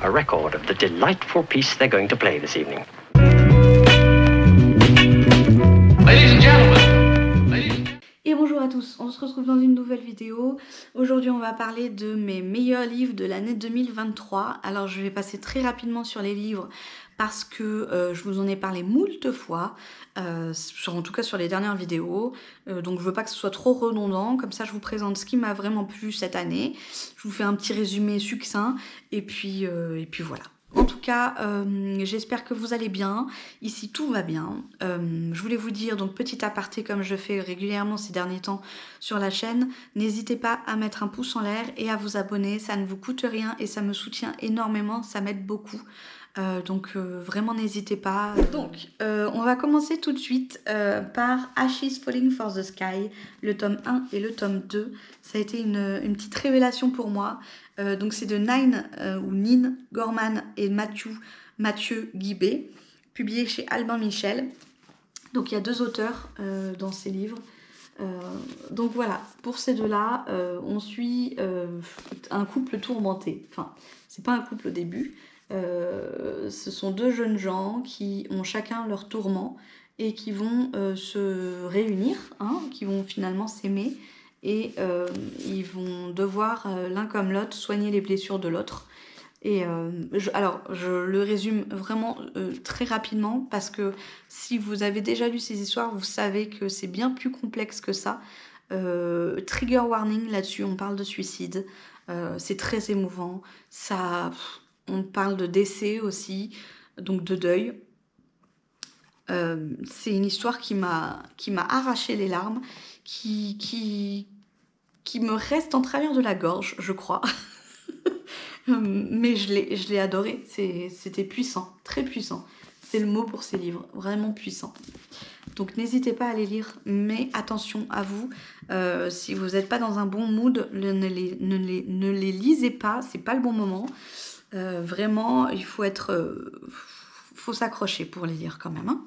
a record of the delightful piece they're going to play this evening. Ladies and gentlemen. Et bonjour à tous, on se retrouve dans une nouvelle vidéo. Aujourd'hui on va parler de mes meilleurs livres de l'année 2023. Alors je vais passer très rapidement sur les livres parce que je vous en ai parlé moult fois, en tout cas sur les dernières vidéos. Donc je veux pas que ce soit trop redondant, comme ça je vous présente ce qui m'a vraiment plu cette année. Je vous fais un petit résumé succinct et puis voilà. En tout cas, j'espère que vous allez bien. Ici, tout va bien. Je voulais vous dire, donc petit aparté comme je fais régulièrement ces derniers temps sur la chaîne, n'hésitez pas à mettre un pouce en l'air et à vous abonner. Ça ne vous coûte rien et ça me soutient énormément, ça m'aide beaucoup. Donc vraiment n'hésitez pas. Donc on va commencer tout de suite par Ashes Falling for the Sky, le tome 1 et le tome 2. Ça a été une petite révélation pour moi. Donc c'est de Nin Gorman et Mathieu Guibé, publié chez Albin Michel. Donc il y a deux auteurs dans ces livres. Donc voilà, pour ces deux-là, on suit un couple tourmenté. Enfin, c'est pas un couple au début. Ce sont deux jeunes gens qui ont chacun leur tourment et qui vont se réunir, qui vont finalement s'aimer et ils vont devoir l'un comme l'autre soigner les blessures de l'autre. Et je le résume vraiment très rapidement parce que si vous avez déjà lu ces histoires, vous savez que c'est bien plus complexe que ça. Trigger warning là-dessus, on parle de suicide, c'est très émouvant, on parle de décès aussi, donc de deuil. C'est une histoire qui m'a arraché les larmes, qui me reste en travers de la gorge, je crois. Mais je l'ai adoré, c'était puissant, très puissant. C'est le mot pour ces livres, vraiment puissant. Donc n'hésitez pas à les lire, mais attention à vous, si vous n'êtes pas dans un bon mood, ne les lisez pas, c'est pas le bon moment. Vraiment, il faut s'accrocher pour les lire quand même.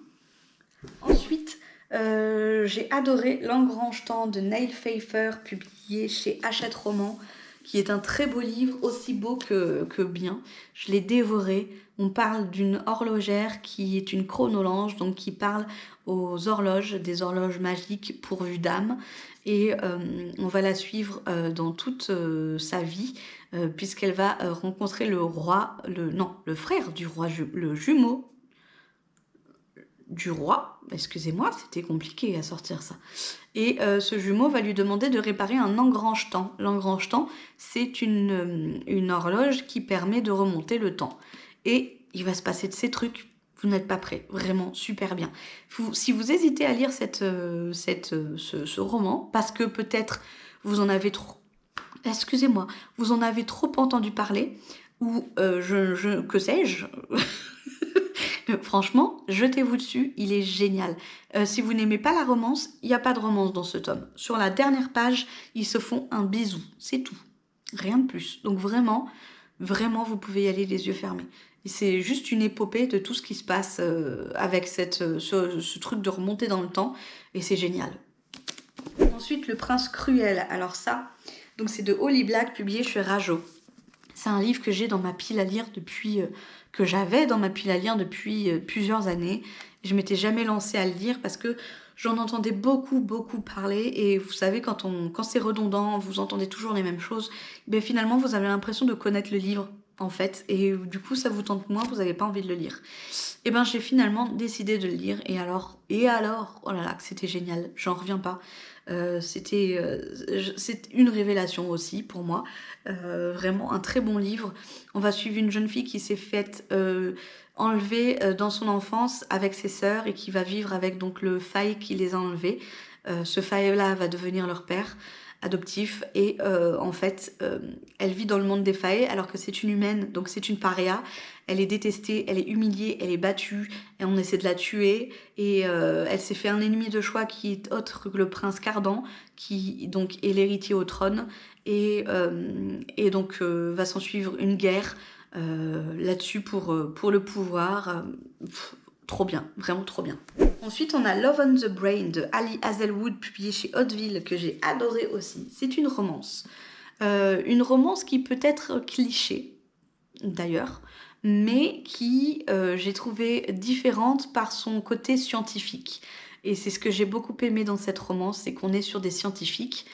Ensuite, j'ai adoré L'Engrange-Temps de Neil Pfeiffer, publié chez Hachette Roman, qui est un très beau livre, aussi beau que bien. Je l'ai dévoré. On parle d'une horlogère qui est une chronolange, donc qui parle aux horloges, des horloges magiques pourvues d'âme. Et on va la suivre dans toute sa vie, puisqu'elle va rencontrer le frère du roi, le jumeau du roi, excusez-moi, c'était compliqué à sortir ça. Et ce jumeau va lui demander de réparer un engrange-temps. L'engrange-temps, c'est une horloge qui permet de remonter le temps. Et il va se passer de ces trucs, vous n'êtes pas prêts, vraiment super bien. Si vous hésitez à lire ce roman, parce que peut-être vous en avez trop entendu parler, ou que sais-je franchement, jetez-vous dessus, il est génial. Si vous n'aimez pas la romance, il n'y a pas de romance dans ce tome. Sur la dernière page, ils se font un bisou, c'est tout. Rien de plus. Donc vraiment, vous pouvez y aller les yeux fermés. Et c'est juste une épopée de tout ce qui se passe avec ce truc de remonter dans le temps, et c'est génial. Ensuite, Le Prince Cruel. Alors ça, donc c'est de Holly Black, publié chez Rajo. C'est un livre que j'ai dans ma pile à lire depuis... que j'avais dans ma pile à lire depuis plusieurs années. Je m'étais jamais lancée à le lire parce que j'en entendais beaucoup parler et vous savez quand c'est redondant, vous entendez toujours les mêmes choses, ben finalement vous avez l'impression de connaître le livre en fait et du coup ça vous tente moins, vous n'avez pas envie de le lire. Et ben j'ai finalement décidé de le lire et alors, oh là là, que c'était génial, j'en reviens pas. C'est une révélation aussi pour moi, vraiment un très bon livre. On va suivre une jeune fille qui s'est faite enlever dans son enfance avec ses sœurs et qui va vivre avec donc le faille qui les a enlevés. Ce faille-là va devenir leur père adoptif et en fait elle vit dans le monde des failles alors que c'est une humaine, donc c'est une paria. Elle est détestée, elle est humiliée, elle est battue et on essaie de la tuer et elle s'est fait un ennemi de choix qui est autre que le prince Cardan qui donc est l'héritier au trône et donc va s'en suivre une guerre là-dessus pour le pouvoir. Trop bien, vraiment trop bien. Ensuite, on a Love on the Brain de Ali Hazelwood, publié chez Hauteville, que j'ai adoré aussi. C'est une romance. Une romance qui peut être cliché. d'ailleurs, mais qui j'ai trouvé différente par son côté scientifique. Et c'est ce que j'ai beaucoup aimé dans cette romance, c'est qu'on est sur des scientifiques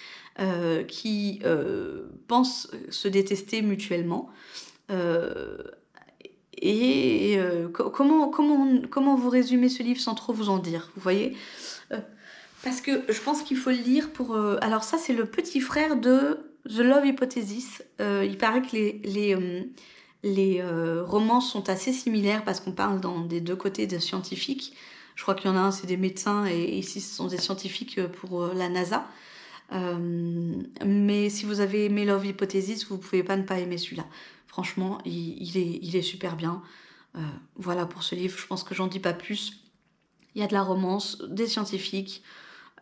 qui pensent se détester mutuellement. Comment vous résumer ce livre sans trop vous en dire, vous voyez? Parce que je pense qu'il faut le lire pour... Alors ça, c'est le petit frère de The Love Hypothesis. Il paraît que les romances sont assez similaires parce qu'on parle des deux côtés de scientifiques. Je crois qu'il y en a un, c'est des médecins, et ici, ce sont des scientifiques pour la NASA. Mais si vous avez aimé Love Hypothesis, vous pouvez pas ne pas aimer celui-là. Franchement, il est super bien. Voilà pour ce livre, je pense que j'en dis pas plus. Il y a de la romance, des scientifiques,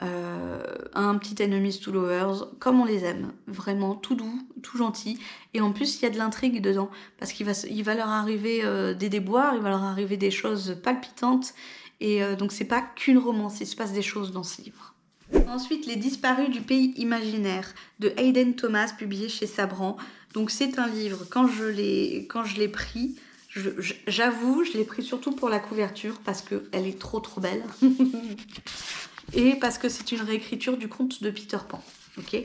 un petit enemies to lovers, comme on les aime. Vraiment tout doux, tout gentil. Et en plus, il y a de l'intrigue dedans. Parce qu'il va leur arriver des déboires, il va leur arriver des choses palpitantes. Et donc c'est pas qu'une romance, il se passe des choses dans ce livre. Ensuite, Les Disparus du pays imaginaire de Hayden Thomas, publié chez Sabran. Donc c'est un livre, quand je l'ai pris, j'avoue, je l'ai pris surtout pour la couverture parce qu'elle est trop belle. Et parce que c'est une réécriture du conte de Peter Pan. Ok,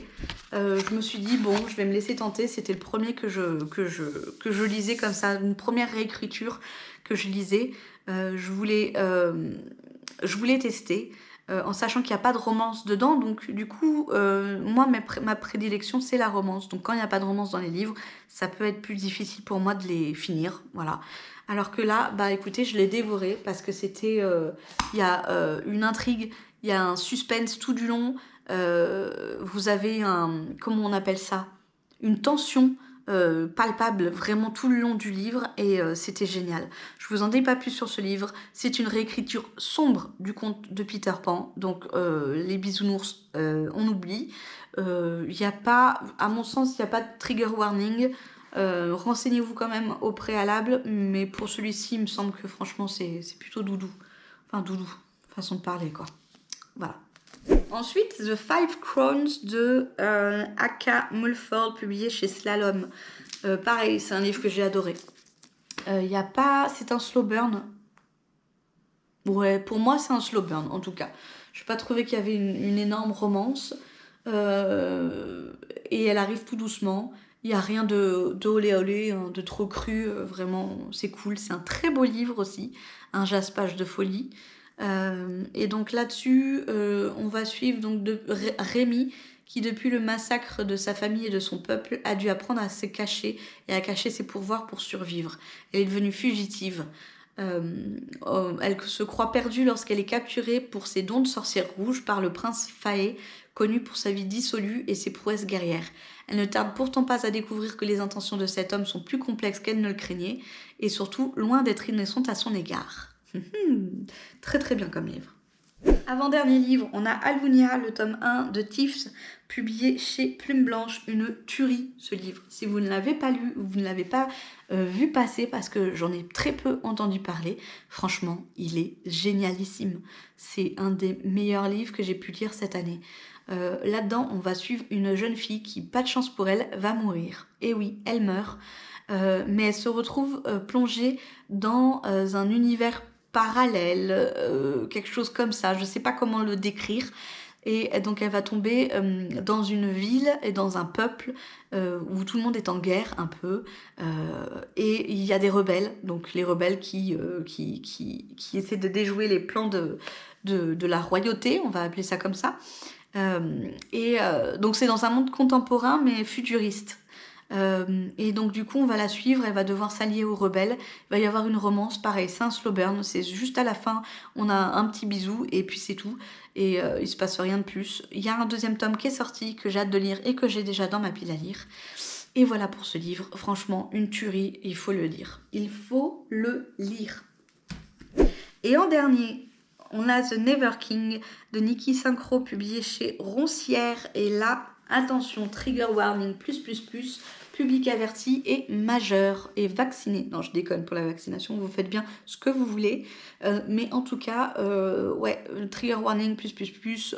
je me suis dit, bon, je vais me laisser tenter. C'était le premier que je lisais comme ça, une première réécriture que je lisais. Je voulais tester. En sachant qu'il n'y a pas de romance dedans, donc du coup, moi, ma prédilection, c'est la romance. Donc quand il n'y a pas de romance dans les livres, ça peut être plus difficile pour moi de les finir, voilà. Alors que là, bah écoutez, je l'ai dévoré parce que c'était... Il y a une intrigue, il y a un suspense tout du long, vous avez comment on appelle ça? Une tension palpable vraiment tout le long du livre, et c'était génial. Je vous en dis pas plus sur ce livre. C'est une réécriture sombre du conte de Peter Pan, donc les bisounours, on oublie. Il y a pas, à mon sens, il n'y a pas de trigger warning. Renseignez-vous quand même au préalable, mais pour celui-ci, il me semble que franchement, c'est plutôt doudou. Enfin, doudou, façon de parler, quoi. Voilà. Ensuite, The Five Crowns de Aka Mulford, publié chez Slalom. Pareil, c'est un livre que j'ai adoré. C'est un slow burn. Ouais, pour moi, c'est un slow burn, en tout cas. Je n'ai pas trouvé qu'il y avait une énorme romance. Et elle arrive tout doucement. Il n'y a rien de olé olé, hein, de trop cru. Vraiment, c'est cool. C'est un très beau livre aussi. Un jaspage de folie. Et donc là-dessus, on va suivre donc Rémi, qui depuis le massacre de sa famille et de son peuple a dû apprendre à se cacher et à cacher ses pouvoirs pour survivre. Elle est devenue fugitive. Elle se croit perdue lorsqu'elle est capturée pour ses dons de sorcière rouge par le prince Faé, connu pour sa vie dissolue et ses prouesses guerrières. Elle ne tarde pourtant pas à découvrir que les intentions de cet homme sont plus complexes qu'elle ne le craignait, et surtout loin d'être innocentes à son égard. Très très bien comme livre. Avant-dernier livre, on a Alvunia, le tome 1 de Tiffs, publié chez Plume Blanche. Une tuerie, ce livre. Si vous ne l'avez pas lu, ou vous ne l'avez pas vu passer, parce que j'en ai très peu entendu parler, franchement, il est génialissime. C'est un des meilleurs livres que j'ai pu lire cette année. Là-dedans, on va suivre une jeune fille qui, pas de chance pour elle, va mourir. Et oui, elle meurt. Mais elle se retrouve plongée dans un univers parallèle, quelque chose comme ça, je sais pas comment le décrire, et donc elle va tomber dans une ville et dans un peuple où tout le monde est en guerre un peu, et il y a des rebelles, donc les rebelles qui essaient de déjouer les plans de la royauté, on va appeler ça comme ça, donc c'est dans un monde contemporain mais futuriste. Et donc du coup on va la suivre, elle va devoir s'allier aux rebelles, il va y avoir une romance, pareil, c'est un slow burn, c'est juste à la fin on a un petit bisou et puis c'est tout, et il se passe rien de plus. Il y a un deuxième tome qui est sorti, que j'ai hâte de lire et que j'ai déjà dans ma pile à lire, et voilà pour ce livre. Franchement une tuerie, il faut le lire, Et en dernier, on a The Never King de Niki Synchro, publié chez Roncière, et là, attention, trigger warning, public averti et majeur et vacciné. Non, je déconne pour la vaccination, vous faites bien ce que vous voulez. Mais en tout cas, trigger warning,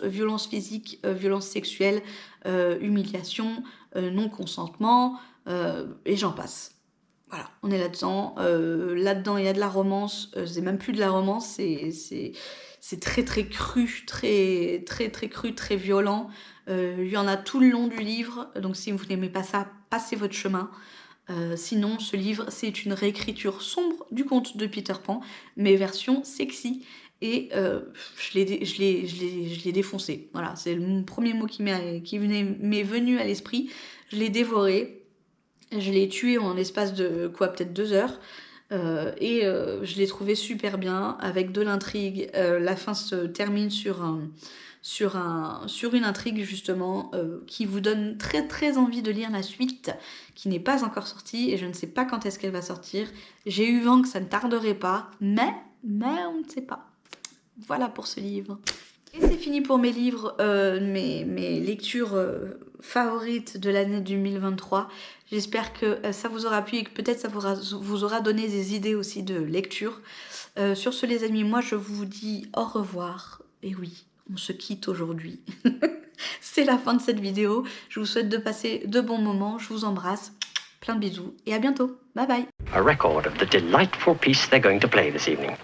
violence physique, violence sexuelle, humiliation, non-consentement, et j'en passe. Voilà, on est là-dedans. Là-dedans, il y a de la romance. C'est même plus de la romance, c'est très très cru, très cru, très violent. Il y en a tout le long du livre. Donc si vous n'aimez pas ça, passez votre chemin. Sinon, ce livre, c'est une réécriture sombre du conte de Peter Pan, mais version sexy. Et je l'ai défoncé. Voilà, c'est le premier mot qui m'est venu à l'esprit. Je l'ai dévoré. Je l'ai tué en l'espace de peut-être 2 heures. Et je l'ai trouvé super bien, avec de l'intrigue. La fin se termine sur une intrigue justement qui vous donne très très envie de lire la suite, qui n'est pas encore sortie et je ne sais pas quand est-ce qu'elle va sortir. J'ai eu vent que ça ne tarderait pas, mais on ne sait pas. Voilà pour ce livre. Et c'est fini pour mes livres, mes lectures favorites de l'année 2023. J'espère que ça vous aura plu et que peut-être ça vous aura donné des idées aussi de lecture. Sur ce les amis, moi je vous dis au revoir. Et oui, on se quitte aujourd'hui. C'est la fin de cette vidéo. Je vous souhaite de passer de bons moments. Je vous embrasse. Plein de bisous et à bientôt. Bye bye. A record of the delightful piece they're going to play this evening.